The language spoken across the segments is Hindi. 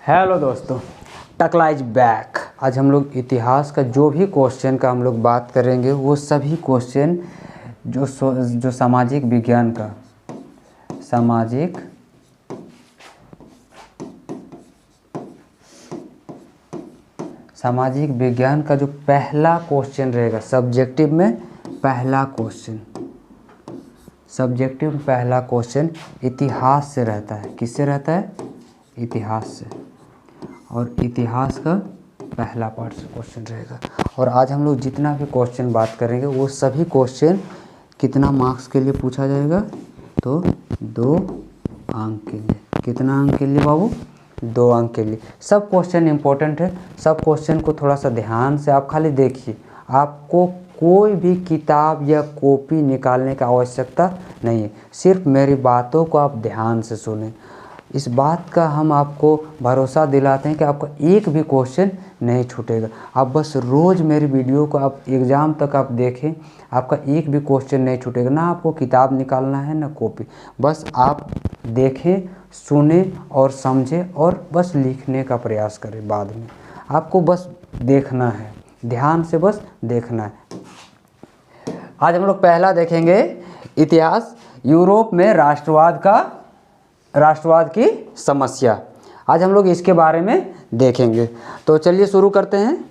हेलो दोस्तों, टकलाइज बैक। आज हम लोग इतिहास का जो भी क्वेश्चन का हम लोग बात करेंगे वो सभी क्वेश्चन जो सामाजिक विज्ञान का सामाजिक विज्ञान का जो पहला क्वेश्चन रहेगा सब्जेक्टिव में पहला क्वेश्चन इतिहास से रहता है। किससे रहता है? इतिहास से। और इतिहास का पहला पार्ट क्वेश्चन रहेगा। और आज हम लोग जितना भी क्वेश्चन बात करेंगे वो सभी क्वेश्चन कितना मार्क्स के लिए पूछा जाएगा? तो 2 अंक के लिए। कितना अंक के लिए बाबू? 2 अंक के लिए। सब क्वेश्चन इंपॉर्टेंट है। सब क्वेश्चन को थोड़ा सा ध्यान से आप खाली देखिए। आपको कोई भी किताब या कॉपी निकालने की आवश्यकता नहीं है। सिर्फ मेरी बातों को आप ध्यान से सुनें। इस बात का हम आपको भरोसा दिलाते हैं कि आपका एक भी क्वेश्चन नहीं छूटेगा। आप बस रोज़ मेरी वीडियो को आप एग्ज़ाम तक आप देखें, आपका एक भी क्वेश्चन नहीं छूटेगा। ना आपको किताब निकालना है ना कॉपी। बस आप देखें, सुने और समझें और बस लिखने का प्रयास करें। बाद में आपको बस देखना है, ध्यान से बस देखना है। आज हम लोग पहला देखेंगे इतिहास, यूरोप में राष्ट्रवाद की समस्या। आज हम लोग इसके बारे में देखेंगे। तो चलिए शुरू करते हैं।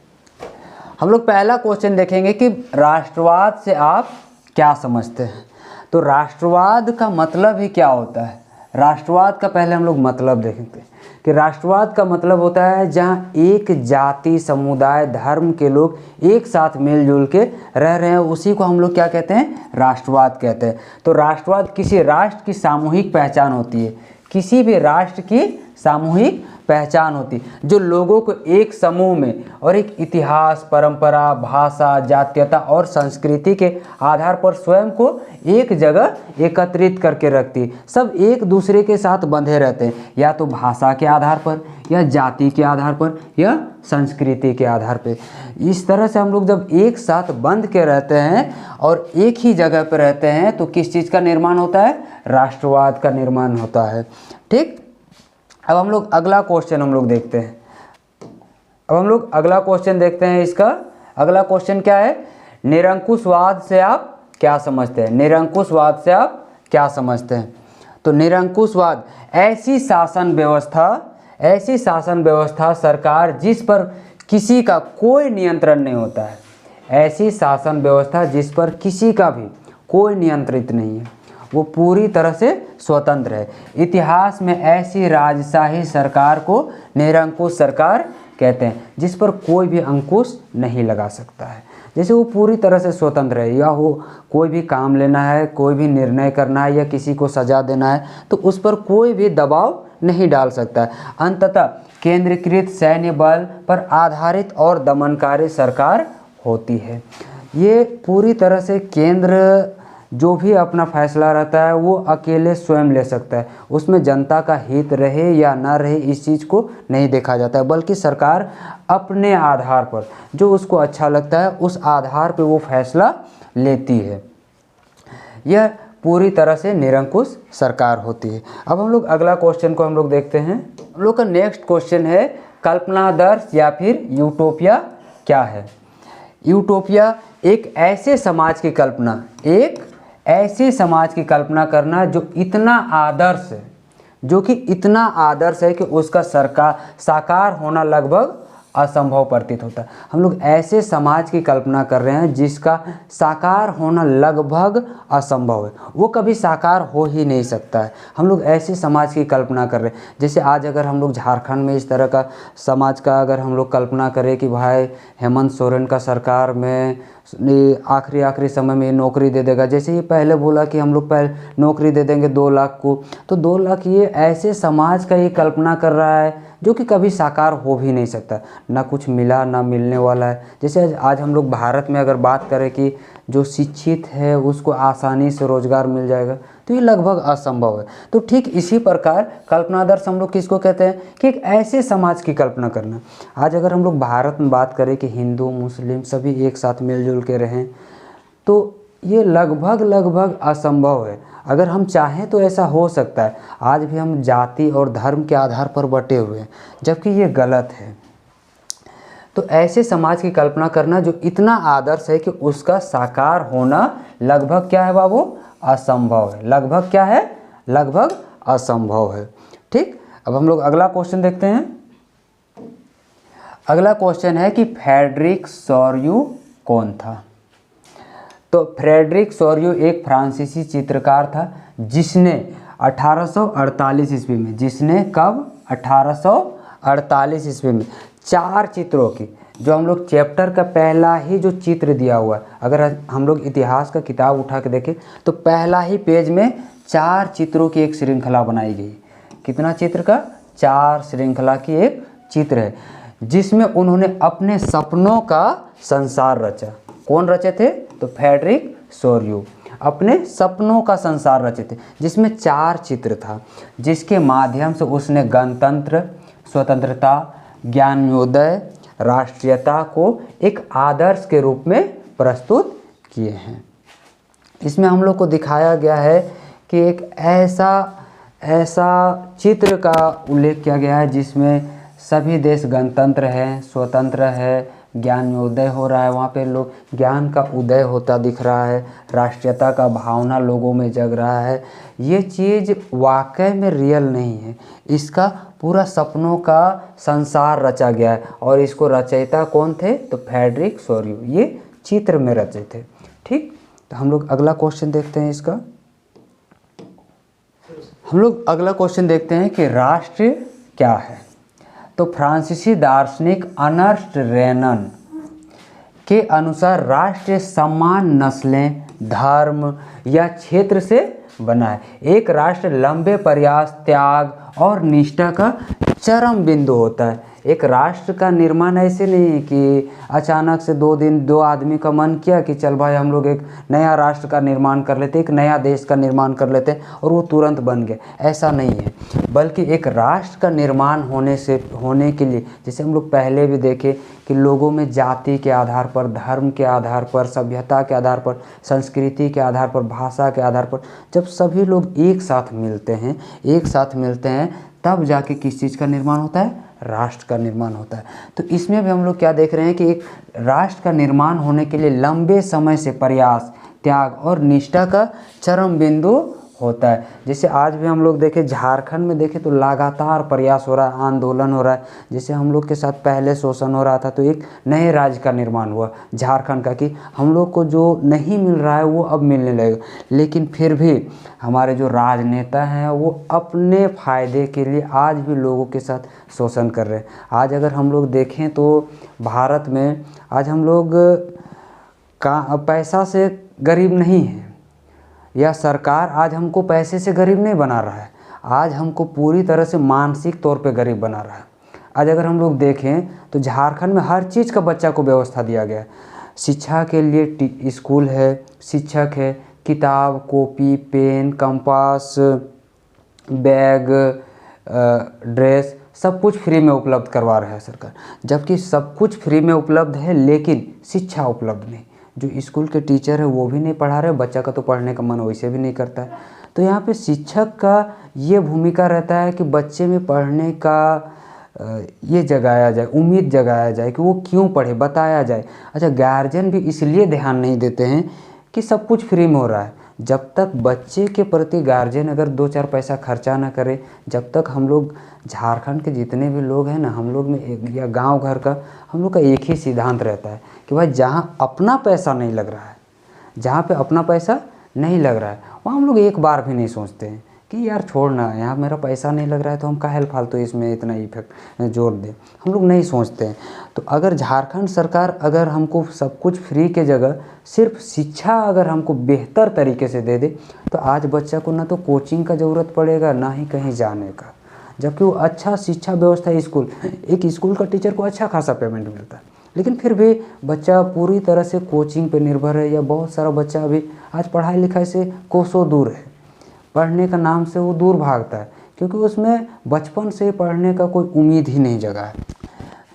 हम लोग पहला क्वेश्चन देखेंगे कि राष्ट्रवाद से आप क्या समझते हैं। तो राष्ट्रवाद का मतलब ही क्या होता है? राष्ट्रवाद का पहले हम लोग मतलब देखेंगे कि राष्ट्रवाद का मतलब होता है जहां एक जाति, समुदाय, धर्म के लोग एक साथ मिलजुल के रह रहे हैं, उसी को हम लोग क्या कहते हैं? राष्ट्रवाद कहते हैं। तो राष्ट्रवाद किसी राष्ट्र की सामूहिक पहचान होती है। किसी भी राष्ट्र की सामूहिक पहचान होती है जो लोगों को एक समूह में और एक इतिहास, परंपरा, भाषा, जातीयता और संस्कृति के आधार पर स्वयं को एक जगह एकत्रित करके रखती है। सब एक दूसरे के साथ बंधे रहते हैं, या तो भाषा के आधार पर, या जाति के आधार पर, या संस्कृति के आधार पर। इस तरह से हम लोग जब एक साथ बंध के रहते हैं और एक ही जगह पर रहते हैं तो किस चीज़ का निर्माण होता है? राष्ट्रवाद का निर्माण होता है। ठीक। अब हम लोग अगला क्वेश्चन हम लोग देखते हैं। इसका अगला क्वेश्चन क्या है? निरंकुशवाद से आप क्या समझते हैं? निरंकुशवाद से आप क्या समझते हैं? तो निरंकुशवाद ऐसी शासन व्यवस्था सरकार जिस पर किसी का कोई नियंत्रण नहीं होता है। ऐसी शासन व्यवस्था जिस पर किसी का भी कोई नियंत्रित नहीं है, वो पूरी तरह से स्वतंत्र है। इतिहास में ऐसी राजशाही सरकार को निरंकुश सरकार कहते हैं, जिस पर कोई भी अंकुश नहीं लगा सकता है। जैसे वो पूरी तरह से स्वतंत्र है, या वो कोई भी काम लेना है, कोई भी निर्णय करना है, या किसी को सजा देना है तो उस पर कोई भी दबाव नहीं डाल सकता है। अंततः केंद्रीकृत सैन्य बल पर आधारित और दमनकारी सरकार होती है। ये पूरी तरह से केंद्र जो भी अपना फैसला रहता है वो अकेले स्वयं ले सकता है। उसमें जनता का हित रहे या ना रहे इस चीज़ को नहीं देखा जाता है, बल्कि सरकार अपने आधार पर जो उसको अच्छा लगता है उस आधार पर वो फैसला लेती है। यह पूरी तरह से निरंकुश सरकार होती है। अब हम लोग अगला क्वेश्चन को हम लोग देखते हैं। हम लोग का नेक्स्ट क्वेश्चन है कल्पनादर्श या फिर यूटोपिया क्या है? यूटोपिया एक ऐसे समाज की कल्पना करना जो कि इतना आदर्श है कि उसका साकार होना लगभग असंभव प्रतीत होता है। हम लोग ऐसे समाज की कल्पना कर रहे हैं जिसका साकार होना लगभग असंभव है, वो कभी साकार हो ही नहीं सकता है। हम लोग ऐसे समाज की कल्पना कर रहे हैं। जैसे आज अगर हम लोग झारखंड में इस तरह का समाज का अगर हम लोग कल्पना करें कि भाई हेमंत सोरेन का सरकार में आखिरी समय में नौकरी दे देगा। जैसे ये पहले बोला कि हम लोग पहले नौकरी दे देंगे 2 लाख को, तो 2 लाख ये ऐसे समाज का ये कल्पना कर रहा है जो कि कभी साकार हो भी नहीं सकता, ना कुछ मिला ना मिलने वाला है। जैसे आज हम लोग भारत में अगर बात करें कि जो शिक्षित है उसको आसानी से रोजगार मिल जाएगा, तो ये लगभग असंभव है। तो ठीक इसी प्रकार कल्पनादर्श हम लोग किसको कहते हैं? कि एक ऐसे समाज की कल्पना करना। आज अगर हम लोग भारत में बात करें कि हिंदू मुस्लिम सभी एक साथ मिलजुल के रहें, तो ये लगभग लगभग असंभव है। अगर हम चाहें तो ऐसा हो सकता है। आज भी हम जाति और धर्म के आधार पर बटे हुए हैं, जबकि ये गलत है। तो ऐसे समाज की कल्पना करना जो इतना आदर्श है कि उसका साकार होना लगभग क्या है बाबू, असंभव है। लगभग क्या है, लगभग असंभव है। ठीक, अब हम लोग अगला क्वेश्चन देखते हैं। अगला क्वेश्चन है कि फ्रेडरिक सोर्यू कौन था। तो फ्रेडरिक सोर्यू एक फ्रांसीसी चित्रकार था जिसने 1848 ईस्वी में, जिसने कब, 1848 ईस्वी में 4 चित्रों की, जो हम लोग चैप्टर का पहला ही जो चित्र दिया हुआ है, अगर हम लोग इतिहास का किताब उठा के देखें तो पहला ही पेज में 4 चित्रों की एक श्रृंखला बनाई गई। कितना चित्र का, 4 श्रृंखला की एक चित्र है, जिसमें उन्होंने अपने सपनों का संसार रचा। कौन रचे थे, तो फ्रेडरिक सोर्यू अपने सपनों का संसार रचे थे, जिसमें 4 चित्र था, जिसके माध्यम से उसने गणतंत्र, स्वतंत्रता, ज्ञानोदय, राष्ट्रीयता को एक आदर्श के रूप में प्रस्तुत किए हैं। इसमें हम लोग को दिखाया गया है कि एक ऐसा चित्र का उल्लेख किया गया है जिसमें सभी देश गणतंत्र है, स्वतंत्र है, ज्ञान में उदय हो रहा है, वहाँ पे लोग ज्ञान का उदय होता दिख रहा है, राष्ट्रीयता का भावना लोगों में जग रहा है। ये चीज़ वाकई में रियल नहीं है, इसका पूरा सपनों का संसार रचा गया है। और इसको रचयिता कौन थे, तो फ्रेडरिक सोर्यू, ये चित्र में रचे थे। ठीक, तो हम लोग अगला क्वेश्चन देखते हैं इसका। हम लोग अगला क्वेश्चन देखते हैं कि राष्ट्र क्या है। तो फ्रांसीसी दार्शनिक अर्नेस्ट रेनन के अनुसार राष्ट्र समान नस्लें, धर्म या क्षेत्र से बना है। एक राष्ट्र लंबे प्रयास, त्याग और निष्ठा का चरम बिंदु होता है। एक राष्ट्र का निर्माण ऐसे नहीं है कि अचानक से 2 दिन 2 आदमी का मन किया कि चल भाई हम लोग एक नया राष्ट्र का निर्माण कर लेते, एक नया देश का निर्माण कर लेते हैं, और वो तुरंत बन गए। ऐसा नहीं है, बल्कि एक राष्ट्र का निर्माण होने के लिए, जैसे हम लोग पहले भी देखे कि लोगों में जाति के आधार पर, धर्म के आधार पर, सभ्यता के आधार पर, संस्कृति के आधार पर, भाषा के आधार पर, जब सभी लोग एक साथ मिलते हैं तब जाके किस चीज़ का निर्माण होता है, राष्ट्र का निर्माण होता है। तो इसमें भी हम लोग क्या देख रहे हैं कि एक राष्ट्र का निर्माण होने के लिए लंबे समय से प्रयास, त्याग और निष्ठा का चरम बिंदु होता है। जैसे आज भी हम लोग देखें, झारखंड में देखें तो लगातार प्रयास हो रहा है, आंदोलन हो रहा है। जैसे हम लोग के साथ पहले शोषण हो रहा था, तो एक नए राज्य का निर्माण हुआ झारखंड का, कि हम लोग को जो नहीं मिल रहा है वो अब मिलने लगेगा। लेकिन फिर भी हमारे जो राजनेता हैं वो अपने फ़ायदे के लिए आज भी लोगों के साथ शोषण कर रहे हैं। आज अगर हम लोग देखें तो भारत में आज हम लोग पैसा से गरीब नहीं हैं, या सरकार आज हमको पैसे से गरीब नहीं बना रहा है, आज हमको पूरी तरह से मानसिक तौर पे गरीब बना रहा है। आज अगर हम लोग देखें तो झारखंड में हर चीज़ का बच्चा को व्यवस्था दिया गया है। शिक्षा के लिए स्कूल है, शिक्षक है, किताब, copy, pen, compass, bag, dress, सब कुछ फ्री में उपलब्ध करवा रहा है सरकार। जबकि सब कुछ फ्री में उपलब्ध है, लेकिन शिक्षा उपलब्ध नहीं। जो स्कूल के टीचर है वो भी नहीं पढ़ा रहे, बच्चा का तो पढ़ने का मन वैसे भी नहीं करता है। तो यहाँ पे शिक्षक का ये भूमिका रहता है कि बच्चे में पढ़ने का ये जगाया जाए, उम्मीद जगाया जाए कि वो क्यों पढ़े, बताया जाए। अच्छा, गार्जियन भी इसलिए ध्यान नहीं देते हैं कि सब कुछ फ्री में हो रहा है। जब तक बच्चे के प्रति गार्जियन अगर 2-4 पैसा खर्चा ना करे, जब तक हम लोग झारखंड के जितने भी लोग हैं ना, हम लोग में या गांव घर का हम लोग का एक ही सिद्धांत रहता है कि भाई जहाँ अपना पैसा नहीं लग रहा है, जहाँ पे अपना पैसा नहीं लग रहा है, वहाँ हम लोग एक बार भी नहीं सोचते हैं कि यार छोड़ना, यहाँ मेरा पैसा नहीं लग रहा है तो हम काहे फालतू इसमें इतना इफेक्ट जोर दें, हम लोग नहीं सोचते हैं। तो अगर झारखंड सरकार अगर हमको सब कुछ फ्री के जगह सिर्फ शिक्षा अगर हमको बेहतर तरीके से दे दे, तो आज बच्चा को ना तो कोचिंग का ज़रूरत पड़ेगा, ना ही कहीं जाने का। जबकि वो अच्छा शिक्षा व्यवस्था, एक स्कूल का टीचर को अच्छा खासा पेमेंट मिलता है, लेकिन फिर भी बच्चा पूरी तरह से कोचिंग पे निर्भर है। या बहुत सारा बच्चा अभी आज पढ़ाई लिखाई से कोसों दूर है, पढ़ने का नाम से वो दूर भागता है, क्योंकि उसमें बचपन से पढ़ने का कोई उम्मीद ही नहीं जगा है।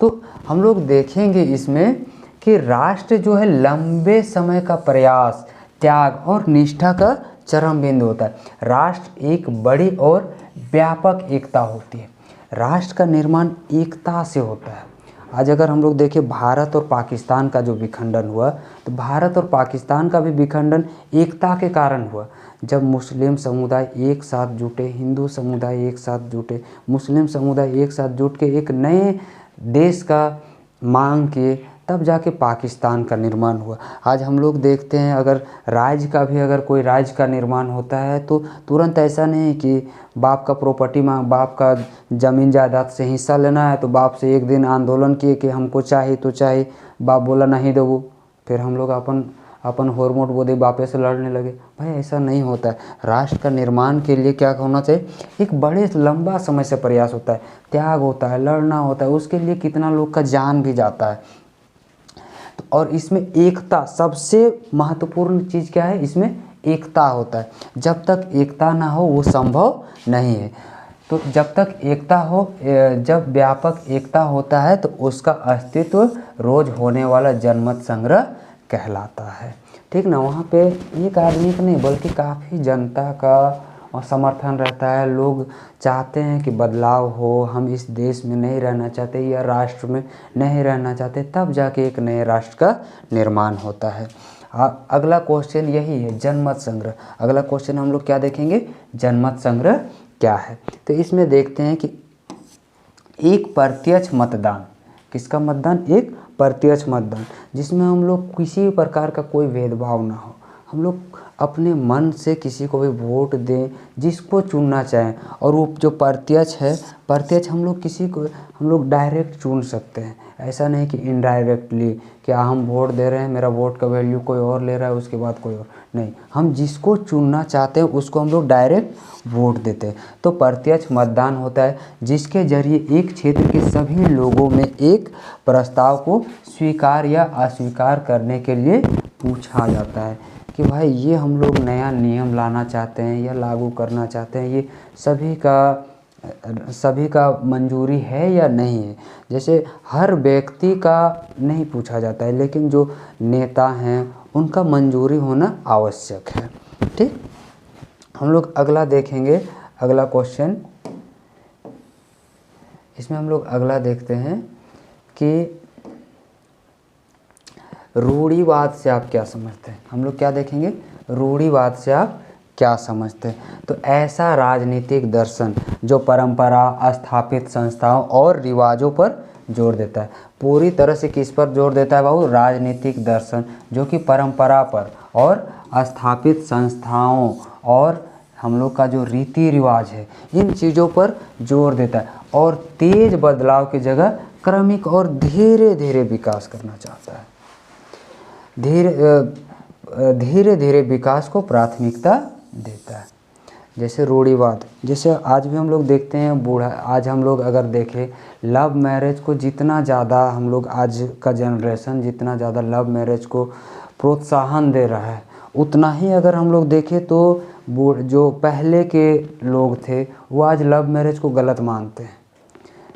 तो हम लोग देखेंगे इसमें कि राष्ट्र जो है लंबे समय का प्रयास, त्याग और निष्ठा का चरम बिंदु होता है। राष्ट्र एक बड़ी और व्यापक एकता होती है। राष्ट्र का निर्माण एकता से होता है। आज अगर हम लोग देखें भारत और पाकिस्तान का जो विखंडन हुआ, तो भारत और पाकिस्तान का भी विखंडन एकता के कारण हुआ। जब मुस्लिम समुदाय एक साथ जुटे, हिंदू समुदाय एक साथ जुटे, मुस्लिम समुदाय एक साथ जुट के एक नए देश का मांग किए, तब जाके पाकिस्तान का निर्माण हुआ। आज हम लोग देखते हैं अगर राज्य का भी अगर कोई राज्य का निर्माण होता है तो तुरंत ऐसा नहीं कि बाप का प्रॉपर्टी बाप का ज़मीन जायदाद से हिस्सा लेना है तो बाप से एक दिन आंदोलन किए कि हमको चाहिए तो चाहिए, बाप बोला नहीं दो, फिर हम लोग अपन होरमोट बोदे बापे से लड़ने लगे। भाई ऐसा नहीं होता है। राष्ट्र का निर्माण के लिए क्या होना चाहिए, एक बड़े लंबा समय से प्रयास होता है, त्याग होता है, लड़ना होता है, उसके लिए कितना लोग का जान भी जाता है। तो और इसमें एकता सबसे महत्वपूर्ण चीज़ क्या है, इसमें एकता होता है। जब तक एकता ना हो वो संभव नहीं है। तो जब तक एकता हो, जब व्यापक एकता होता है तो उसका अस्तित्व रोज होने वाला जनमत संग्रह कहलाता है। ठीक ना, वहाँ पे एक आदमी का नहीं बल्कि काफ़ी जनता का समर्थन रहता है। लोग चाहते हैं कि बदलाव हो, हम इस देश में नहीं रहना चाहते या राष्ट्र में नहीं रहना चाहते, तब जाके एक नए राष्ट्र का निर्माण होता है। अगला क्वेश्चन यही है, जनमत संग्रह। अगला क्वेश्चन हम लोग क्या देखेंगे, जनमत संग्रह क्या है। तो इसमें देखते हैं कि एक प्रत्यक्ष मतदान, किसका मतदान, एक प्रत्यक्ष मतदान, जिसमें हम लोग किसी प्रकार का कोई भेदभाव ना हो, हम लोग अपने मन से किसी को भी वोट दें जिसको चुनना चाहें। और वो जो प्रत्यक्ष है, प्रत्यक्ष हम लोग किसी को हम लोग डायरेक्ट चुन सकते हैं, ऐसा नहीं कि इनडायरेक्टली क्या हम वोट दे रहे हैं, मेरा वोट का वैल्यू कोई और ले रहा है उसके बाद कोई और नहीं, हम जिसको चुनना चाहते हैं उसको हम लोग डायरेक्ट वोट देते हैं। तो प्रत्यक्ष मतदान होता है जिसके जरिए एक क्षेत्र के सभी लोगों में एक प्रस्ताव को स्वीकार या अस्वीकार करने के लिए पूछा जाता है कि भाई ये हम लोग नया नियम लाना चाहते हैं या लागू करना चाहते हैं, ये सभी का मंजूरी है या नहीं है। जैसे हर व्यक्ति का नहीं पूछा जाता है, लेकिन जो नेता हैं उनका मंजूरी होना आवश्यक है। ठीक, हम लोग अगला देखेंगे, अगला क्वेश्चन, इसमें हम लोग अगला देखते हैं कि रूढ़िवाद से आप क्या समझते हैं। हम लोग क्या देखेंगे, रूढ़िवाद से आप क्या समझते हैं। तो ऐसा राजनीतिक दर्शन जो परंपरा, स्थापित संस्थाओं और रिवाजों पर जोर देता है। पूरी तरह से किस पर जोर देता है बाबू, राजनीतिक दर्शन जो कि परंपरा पर और स्थापित संस्थाओं और हम लोग का जो रीति रिवाज है इन चीज़ों पर जोर देता है, और तेज बदलाव की जगह क्रमिक और धीरे धीरे विकास करना चाहता है। धीरे धीरे विकास को प्राथमिकता देता है। जैसे रूढ़िवाद, जैसे आज भी हम लोग देखते हैं आज हम लोग अगर देखें लव मैरिज को जितना ज़्यादा हम लोग, आज का जनरेशन जितना ज़्यादा लव मैरिज को प्रोत्साहन दे रहा है, उतना ही अगर हम लोग देखें तो जो पहले के लोग थे वो आज लव मैरिज को गलत मानते हैं,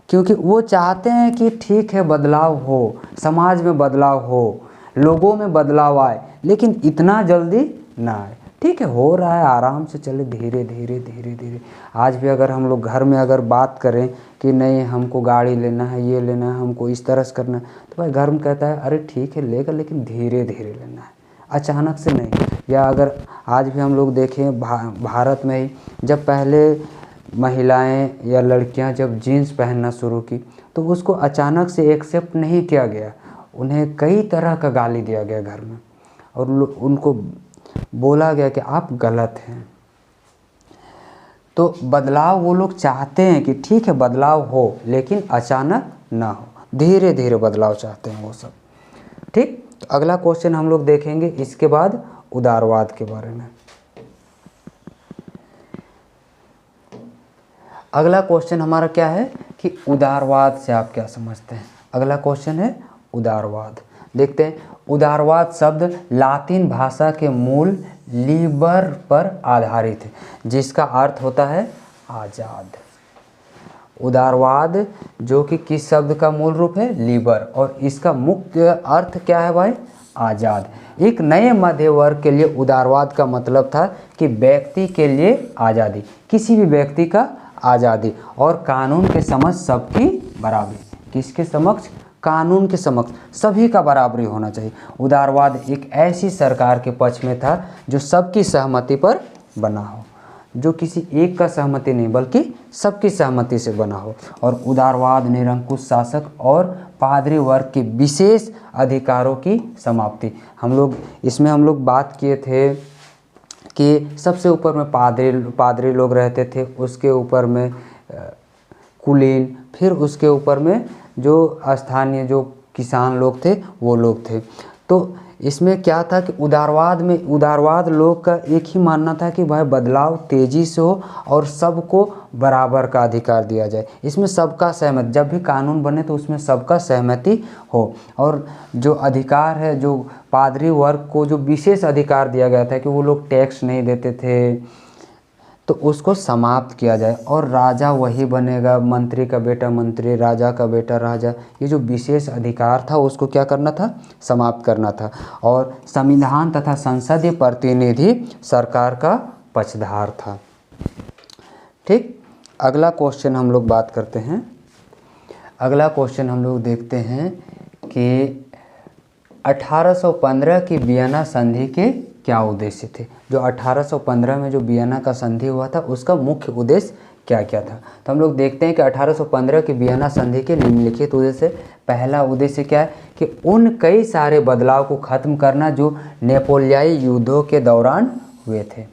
क्योंकि वो चाहते हैं कि ठीक है बदलाव हो, समाज में बदलाव हो, लोगों में बदलाव आए, लेकिन इतना जल्दी ना आए। ठीक है, हो रहा है, आराम से चले, धीरे धीरे धीरे धीरे। आज भी अगर हम लोग घर में अगर बात करें कि नहीं हमको गाड़ी लेना है, ये लेना है, हमको इस तरह से करना है, तो भाई घर में कहता है अरे ठीक है लेगा, लेकिन धीरे धीरे लेना है, अचानक से नहीं। या अगर आज भी हम लोग देखें भारत में ही जब पहले महिलाएं या लड़कियां जब जीन्स पहनना शुरू की तो उसको अचानक से एक्सेप्ट नहीं किया गया, उन्हें कई तरह का गाली दिया गया घर में, और उनको बोला गया कि आप गलत हैं। तो बदलाव वो लोग चाहते हैं कि ठीक है बदलाव हो, लेकिन अचानक ना हो, धीरे धीरे बदलाव चाहते हैं वो सब। ठीक, तो अगला क्वेश्चन हम लोग देखेंगे इसके बाद उदारवाद के बारे में। अगला क्वेश्चन हमारा क्या है कि उदारवाद से आप क्या समझते हैं। अगला क्वेश्चन है उदारवाद। देखते हैं, उदारवाद शब्द लातिन भाषा के मूल लिबर पर आधारित है, जिसका अर्थ होता है आज़ाद। उदारवाद जो कि किस शब्द का मूल रूप है, लिबर, और इसका मुख्य अर्थ क्या है भाई, आज़ाद। एक नए मध्य वर्ग के लिए उदारवाद का मतलब था कि व्यक्ति के लिए आज़ादी, किसी भी व्यक्ति का आज़ादी और कानून के समक्ष सबकी बराबरी। किसके समक्ष? कानून के समक्ष सभी का बराबरी होना चाहिए। उदारवाद एक ऐसी सरकार के पक्ष में था जो सबकी सहमति पर बना हो, जो किसी एक का सहमति नहीं बल्कि सबकी सहमति से बना हो। और उदारवाद निरंकुश शासक और पादरी वर्ग के विशेष अधिकारों की समाप्ति। हम लोग बात किए थे कि सबसे ऊपर में पादरी लोग रहते थे, उसके ऊपर में कुलीन, फिर उसके ऊपर में जो स्थानीय जो किसान लोग थे वो लोग थे। तो इसमें क्या था कि उदारवाद लोग का एक ही मानना था कि भाई बदलाव तेज़ी से हो और सबको बराबर का अधिकार दिया जाए। इसमें सबका सहमत, जब भी कानून बने तो उसमें सबका सहमति हो। और जो अधिकार है, जो पादरी वर्ग को जो विशेष अधिकार दिया गया था कि वो लोग टैक्स नहीं देते थे, तो उसको समाप्त किया जाए और राजा वही बनेगा, मंत्री का बेटा मंत्री, राजा का बेटा राजा। ये जो विशेष अधिकार था उसको क्या करना था? समाप्त करना था। और संविधान तथा संसदीय प्रतिनिधि सरकार का पक्षधार था। ठीक, अगला क्वेश्चन हम लोग बात करते हैं। अगला क्वेश्चन हम लोग देखते हैं कि 1815 की वियना संधि के क्या उद्देश्य थे। जो 1815 में जो वियना का संधि हुआ था उसका मुख्य उद्देश्य क्या क्या था। तो हम लोग देखते हैं कि 1815 की वियना संधि के निम्नलिखित उद्देश्य। पहला उद्देश्य क्या है कि उन कई सारे बदलाव को ख़त्म करना जो नेपोलियाई युद्धों के दौरान हुए थे।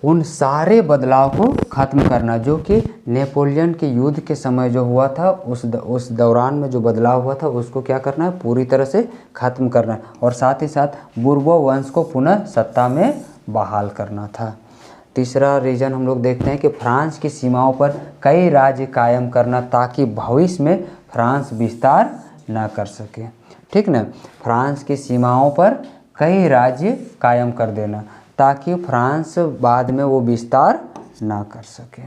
उन सारे बदलाव को ख़त्म करना जो कि नेपोलियन के युद्ध के समय जो हुआ था, उस दौरान में जो बदलाव हुआ था उसको क्या करना है? पूरी तरह से ख़त्म करना है। और साथ ही साथ बुर्बो वंश को पुनः सत्ता में बहाल करना था। तीसरा रीजन हम लोग देखते हैं कि फ्रांस की सीमाओं पर कई राज्य कायम करना ताकि भविष्य में फ्रांस विस्तार न कर सके। ठीक ना, फ्रांस की सीमाओं पर कई राज्य कायम कर देना ताकि फ्रांस बाद में वो विस्तार ना कर सके।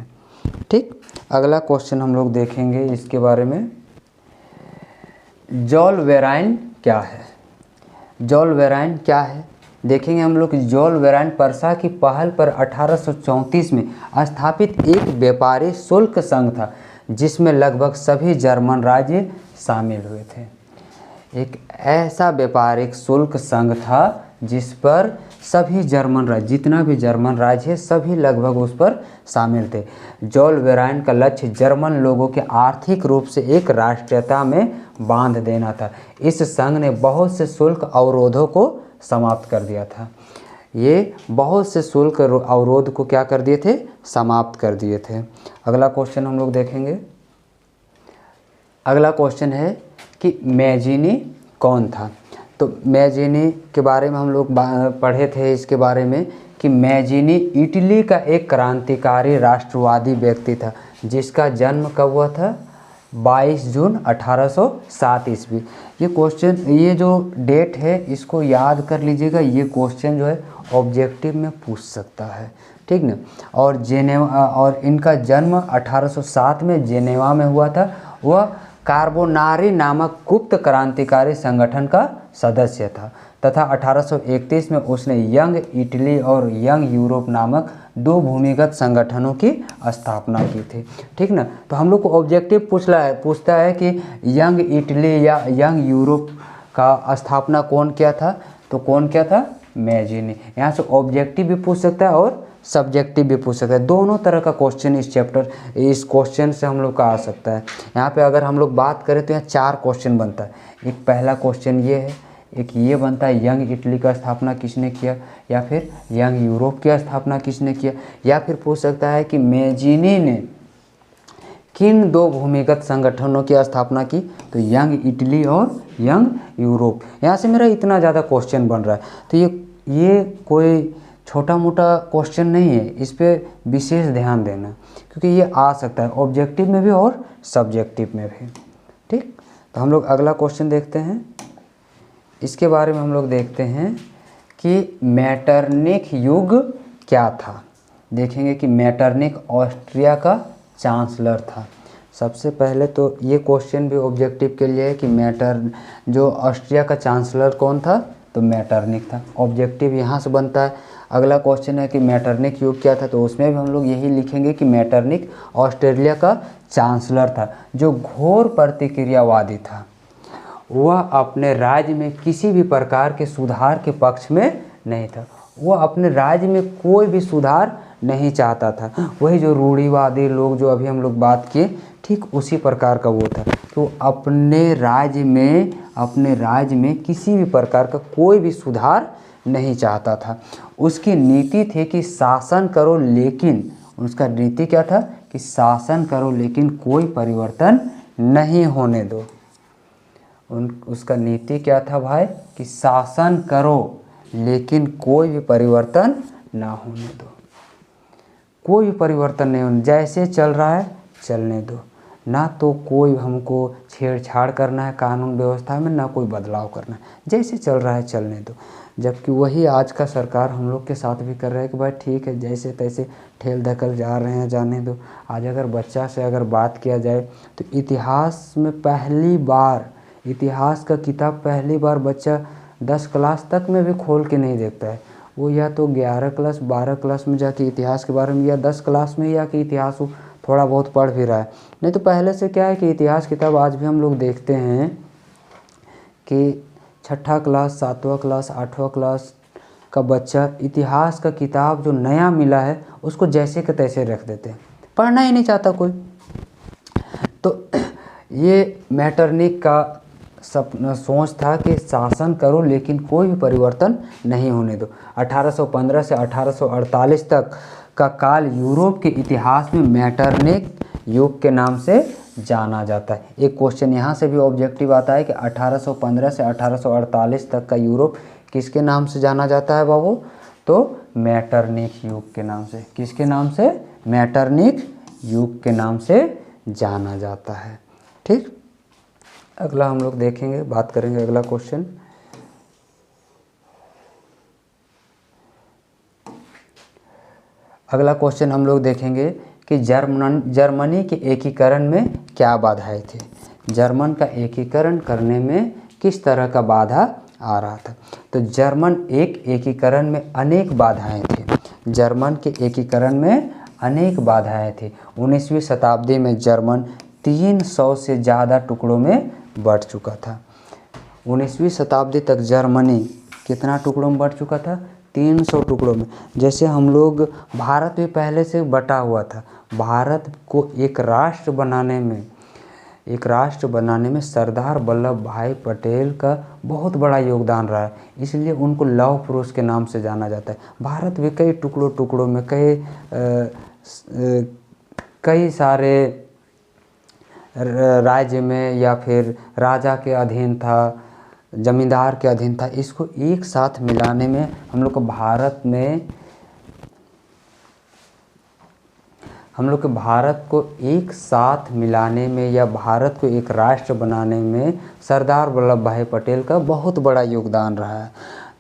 ठीक, अगला क्वेश्चन हम लोग देखेंगे इसके बारे में। जॉल वेराइन क्या है? जॉल वेराइन क्या है देखेंगे हम लोग। जॉल वेराइन पर्सा की पहल पर 1834 में स्थापित एक व्यापारी शुल्क संघ था जिसमें लगभग सभी जर्मन राज्य शामिल हुए थे। एक ऐसा व्यापारिक शुल्क संघ था जिस पर सभी जर्मन राज्य, जितना भी जर्मन राज्य है सभी लगभग उस पर शामिल थे। जॉल वेराइन का लक्ष्य जर्मन लोगों के आर्थिक रूप से एक राष्ट्रीयता में बांध देना था। इस संघ ने बहुत से शुल्क अवरोधों को समाप्त कर दिया था। ये बहुत से शुल्क अवरोध को क्या कर दिए थे? समाप्त कर दिए थे। अगला क्वेश्चन हम लोग देखेंगे। अगला क्वेश्चन है कि मैजीनी कौन था। तो मैजीनी के बारे में हम लोग पढ़े थे इसके बारे में कि मैजीनी इटली का एक क्रांतिकारी राष्ट्रवादी व्यक्ति था जिसका जन्म कब हुआ था? 22 जून 1807 ईस्वी। ये क्वेश्चन, ये जो डेट है इसको याद कर लीजिएगा। ये क्वेश्चन जो है ऑब्जेक्टिव में पूछ सकता है। ठीक ना। और जेनेवा, और इनका जन्म 1807 में जेनेवा में हुआ था। वह कार्बोनारी नामक गुप्त क्रांतिकारी संगठन का सदस्य था तथा 1831 में उसने यंग इटली और यंग यूरोप नामक दो भूमिगत संगठनों की स्थापना की थी। ठीक ना। तो हम लोग को ऑब्जेक्टिव पूछता है कि यंग इटली या यंग यूरोप का स्थापना कौन किया था? तो कौन किया था? मैजीनी। यहाँ से ऑब्जेक्टिव भी पूछ सकता है और सब्जेक्टिव भी पूछ सकता है। दोनों तरह का क्वेश्चन इस क्वेश्चन से हम लोग का आ सकता है। यहाँ पे अगर हम लोग बात करें तो यहाँ 4 क्वेश्चन बनता है। एक पहला क्वेश्चन ये है, एक ये बनता है यंग इटली का स्थापना किसने किया, या फिर यंग यूरोप की स्थापना किसने किया, या फिर पूछ सकता है कि मैजीनी ने किन दो भूमिगत संगठनों की स्थापना की, तो यंग इटली और यंग यूरोप। यहाँ से मेरा इतना ज़्यादा क्वेश्चन बन रहा है। तो ये कोई छोटा मोटा क्वेश्चन नहीं है, इस पर विशेष ध्यान देना क्योंकि ये आ सकता है ऑब्जेक्टिव में भी और सब्जेक्टिव में भी। ठीक, तो हम लोग अगला क्वेश्चन देखते हैं। इसके बारे में हम लोग देखते हैं कि मैटरनिख युग क्या था। देखेंगे कि मैटरनिख ऑस्ट्रिया का चांसलर था। सबसे पहले तो ये क्वेश्चन भी ऑब्जेक्टिव के लिए है कि जो ऑस्ट्रिया का चांसलर कौन था? तो मैटरनिक था। ऑब्जेक्टिव यहाँ से बनता है। अगला क्वेश्चन है कि मैटरनिक युग क्या था, तो उसमें भी हम लोग यही लिखेंगे कि मैटरनिक ऑस्ट्रेलिया का चांसलर था जो घोर प्रतिक्रियावादी था। वह अपने राज्य में किसी भी प्रकार के सुधार के पक्ष में नहीं था। वह अपने राज्य में कोई भी सुधार नहीं चाहता था। वही जो रूढ़िवादी लोग जो अभी हम लोग बात किए, ठीक उसी प्रकार का वो था। तो अपने राज्य में किसी भी प्रकार का कोई भी सुधार नहीं चाहता था। उसकी नीति थी कि शासन करो, लेकिन उसका नीति क्या था कि शासन करो लेकिन कोई परिवर्तन नहीं होने दो। उसका नीति क्या था भाई कि शासन करो लेकिन कोई भी परिवर्तन ना होने दो। कोई भी परिवर्तन नहीं होने, जैसे चल रहा है चलने दो, ना तो कोई हमको छेड़छाड़ करना है कानून व्यवस्था में, ना कोई बदलाव करना है, जैसे चल रहा है चलने दो। जबकि वही आज का सरकार हम लोग के साथ भी कर रहा है कि भाई ठीक है जैसे तैसे ठेल धकल जा रहे हैं जाने दो। आज अगर बच्चा से अगर बात किया जाए तो इतिहास में पहली बार, इतिहास का किताब पहली बार बच्चा 10 क्लास तक में भी खोल के नहीं देखता है। वो या तो 11 क्लास 12 क्लास में जाके इतिहास के बारे में, या 10 क्लास में ही आके इतिहास वो थोड़ा बहुत पढ़ भी रहा है। नहीं तो पहले से क्या है कि इतिहास किताब आज भी हम लोग देखते हैं कि 6ठा क्लास 7वां क्लास 8वां क्लास का बच्चा इतिहास का किताब जो नया मिला है उसको जैसे के तैसे रख देते हैं, पढ़ना ही नहीं चाहता कोई। तो ये मैटरनिक का सपना सोच था कि शासन करो लेकिन कोई भी परिवर्तन नहीं होने दो। 1815 से 1848 तक का काल यूरोप के इतिहास में मैटरनिक युग के नाम से जाना जाता है। एक क्वेश्चन यहाँ से भी ऑब्जेक्टिव आता है कि 1815 से 1848 तक का यूरोप किसके नाम से जाना जाता है बाबू, तो मैटरनिक युग के नाम से। किसके नाम से? मैटरनिक युग के नाम से जाना जाता है। ठीक, अगला हम लोग देखेंगे, बात करेंगे अगला क्वेश्चन। अगला क्वेश्चन हम लोग देखेंगे कि जर्मनी के एकीकरण में क्या बाधाएं थी। जर्मन का एकीकरण करने में किस तरह का बाधा आ रहा था। तो जर्मन एक एकीकरण में अनेक बाधाएं थी। जर्मन के एकीकरण में अनेक बाधाएं थी। 19वीं शताब्दी में जर्मन 300 से ज़्यादा टुकड़ों में बट चुका था। 19वीं शताब्दी तक जर्मनी कितना टुकड़ों में बट चुका था? 300 टुकड़ों में। जैसे हम लोग, भारत भी पहले से बटा हुआ था। भारत को एक राष्ट्र बनाने में सरदार वल्लभ भाई पटेल का बहुत बड़ा योगदान रहा है, इसलिए उनको लौह पुरुष के नाम से जाना जाता है। भारत भी कई टुकड़ों में कई सारे राज्य में या फिर राजा के अधीन था, जमींदार के अधीन था। इसको एक साथ मिलाने में हम लोग के भारत को एक साथ मिलाने में या भारत को एक राष्ट्र बनाने में सरदार वल्लभ भाई पटेल का बहुत बड़ा योगदान रहा है।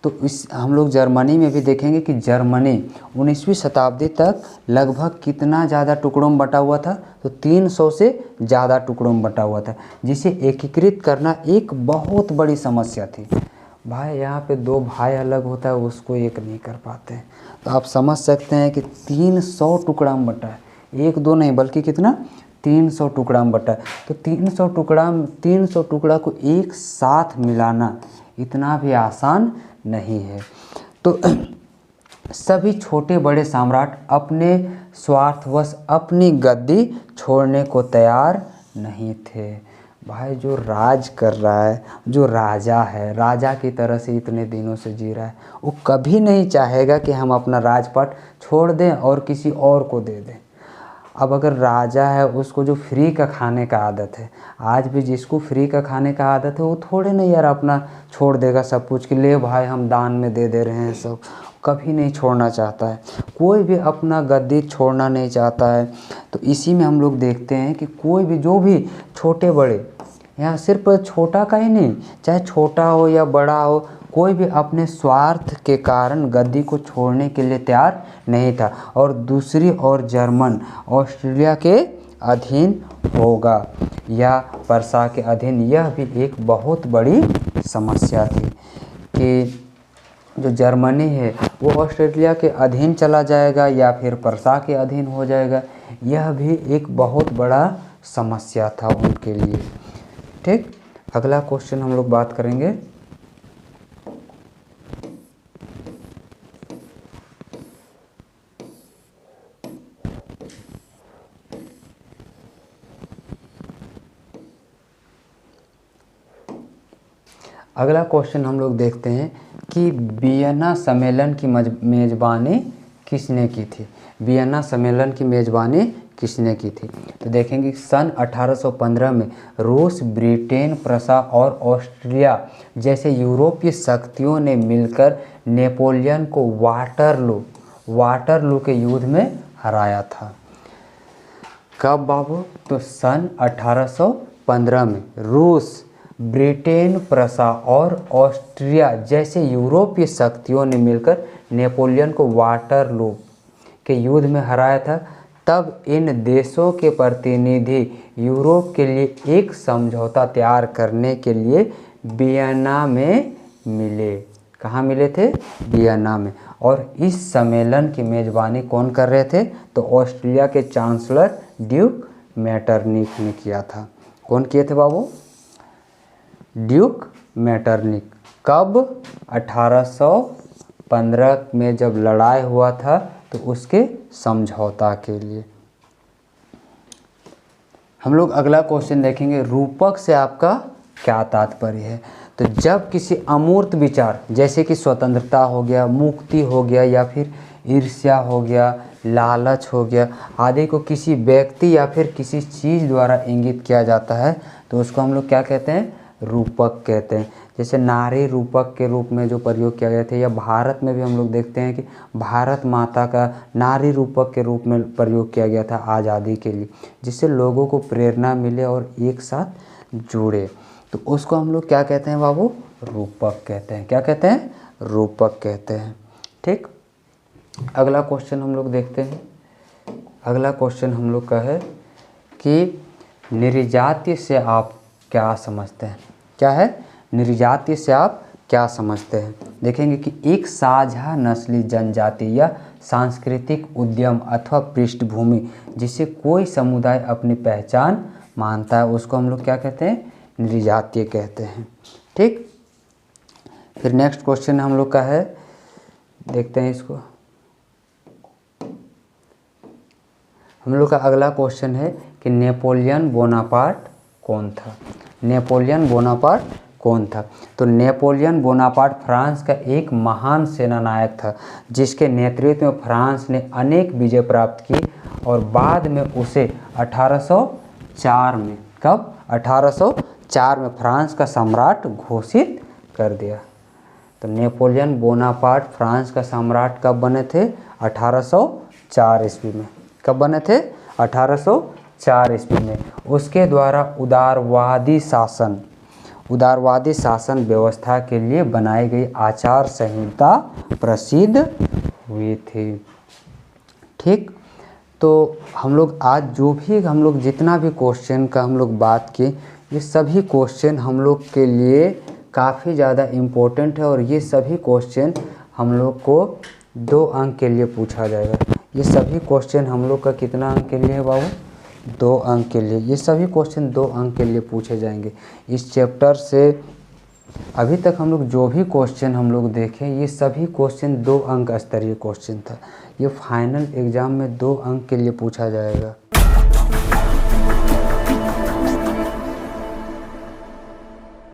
तो हम लोग जर्मनी में भी देखेंगे कि जर्मनी 19वीं शताब्दी तक लगभग कितना ज़्यादा टुकड़ों में बटा हुआ था, तो 300 से ज़्यादा टुकड़ों में बटा हुआ था, जिसे एकीकृत करना एक बहुत बड़ी समस्या थी। भाई यहाँ पे दो भाई अलग होता है, उसको एक नहीं कर पाते। तो आप समझ सकते हैं कि 300 टुकड़ा में बटा है, एक दो नहीं बल्कि कितना 300 टुकड़ा में बटा है। तो 300 टुकड़ा को एक साथ मिलाना इतना भी आसान नहीं है। तो सभी छोटे बड़े सम्राट अपने स्वार्थवश अपनी गद्दी छोड़ने को तैयार नहीं थे। भाई जो राज कर रहा है, जो राजा है, राजा की तरह से इतने दिनों से जी रहा है, वो कभी नहीं चाहेगा कि हम अपना राजपाट छोड़ दें और किसी और को दे दें। अब अगर राजा है उसको जो फ्री का खाने का आदत है, आज भी जिसको फ्री का खाने का आदत है वो थोड़े नहीं यार अपना छोड़ देगा सब कुछ कि ले भाई हम दान में दे दे रहे हैं सब, कभी नहीं छोड़ना चाहता है। कोई भी अपना गद्दी छोड़ना नहीं चाहता है। तो इसी में हम लोग देखते हैं कि कोई भी जो भी छोटे बड़े, यहाँ सिर्फ छोटा का ही नहीं, चाहे छोटा हो या बड़ा हो, कोई भी अपने स्वार्थ के कारण गद्दी को छोड़ने के लिए तैयार नहीं था। और दूसरी ओर जर्मन ऑस्ट्रेलिया के अधीन होगा या वर्सा के अधीन, यह भी एक बहुत बड़ी समस्या थी कि जो जर्मनी है वो ऑस्ट्रेलिया के अधीन चला जाएगा या फिर प्रशा के अधीन हो जाएगा, यह भी एक बहुत बड़ा समस्या था उनके लिए। ठीक, अगला क्वेश्चन हम लोग बात करेंगे। अगला क्वेश्चन हम लोग देखते हैं कि वियना सम्मेलन की मेज़बानी किसने की थी। वियना सम्मेलन की मेज़बानी किसने की थी? तो देखेंगे सन 1815 में रूस, ब्रिटेन, प्रशा और ऑस्ट्रिया जैसे यूरोपीय शक्तियों ने मिलकर नेपोलियन को वाटरलू के युद्ध में हराया था। कब बाबू? तो सन 1815 में रूस, ब्रिटेन, प्रशा और ऑस्ट्रिया जैसे यूरोपीय शक्तियों ने मिलकर नेपोलियन को वाटरलू के युद्ध में हराया था। तब इन देशों के प्रतिनिधि यूरोप के लिए एक समझौता तैयार करने के लिए वियना में मिले। कहाँ मिले थे? वियना में। और इस सम्मेलन की मेज़बानी कौन कर रहे थे? तो ऑस्ट्रिया के चांसलर ड्यूक मेटरनिक ने किया था। कौन किए थे बाबू? Duke Metternich. कब? 1815 में जब लड़ाई हुआ था तो उसके समझौता के लिए। हम लोग अगला क्वेश्चन देखेंगे, रूपक से आपका क्या तात्पर्य है? तो जब किसी अमूर्त विचार जैसे कि स्वतंत्रता हो गया, मुक्ति हो गया या फिर ईर्ष्या हो गया, लालच हो गया आदि को किसी व्यक्ति या फिर किसी चीज़ द्वारा इंगित किया जाता है तो उसको हम लोग क्या कहते हैं? रूपक कहते हैं। जैसे नारी रूपक के रूप में जो प्रयोग किया गया था, या भारत में भी हम लोग देखते हैं कि भारत माता का नारी रूपक के रूप में प्रयोग किया गया था आज़ादी के लिए, जिससे लोगों को प्रेरणा मिले और एक साथ जुड़े। तो उसको हम लोग क्या कहते हैं बाबू? रूपक कहते हैं। क्या कहते हैं? रूपक कहते हैं। ठीक, अगला क्वेश्चन हम लोग देखते हैं। अगला क्वेश्चन हम लोग का है कि निर्जातीय से आप क्या समझते हैं? क्या है? निर्जातीय से आप क्या समझते हैं? देखेंगे कि एक साझा नस्ली जनजाति या सांस्कृतिक उद्यम अथवा पृष्ठभूमि जिसे कोई समुदाय अपनी पहचान मानता है उसको हम लोग क्या कहते हैं? निर्जातीय कहते हैं। ठीक, फिर नेक्स्ट क्वेश्चन हम लोग का है, देखते हैं इसको। हम लोग का अगला क्वेश्चन है कि नेपोलियन बोनापार्ट कौन था? नेपोलियन बोनापार्ट कौन था? तो नेपोलियन बोनापार्ट फ्रांस का एक महान सेनानायक था जिसके नेतृत्व में फ्रांस ने अनेक विजय प्राप्त की और बाद में उसे 1804 में, कब? 1804 में फ्रांस का सम्राट घोषित कर दिया। तो नेपोलियन बोनापार्ट फ्रांस का सम्राट कब बने थे? 1804 ईस्वी में। कब बने थे? 1804 ईस्वी में। उसके द्वारा उदारवादी शासन व्यवस्था के लिए बनाई गई आचार संहिता प्रसिद्ध हुई थी। ठीक, तो हम लोग आज जो भी हम लोग जितना भी क्वेश्चन का हम लोग बात किए, ये सभी क्वेश्चन हम लोग के लिए काफ़ी ज़्यादा इम्पोर्टेंट है और ये सभी क्वेश्चन हम लोग को 2 अंक के लिए पूछा जाएगा। ये सभी क्वेश्चन हम लोग का कितना अंक के लिए है बाबू? 2 अंक के लिए। ये सभी क्वेश्चन 2 अंक के लिए पूछे जाएंगे। इस चैप्टर से अभी तक हम लोग जो भी क्वेश्चन हम लोग देखें, ये सभी क्वेश्चन 2 अंक स्तरीय क्वेश्चन था। ये फाइनल एग्ज़ाम में 2 अंक के लिए पूछा जाएगा।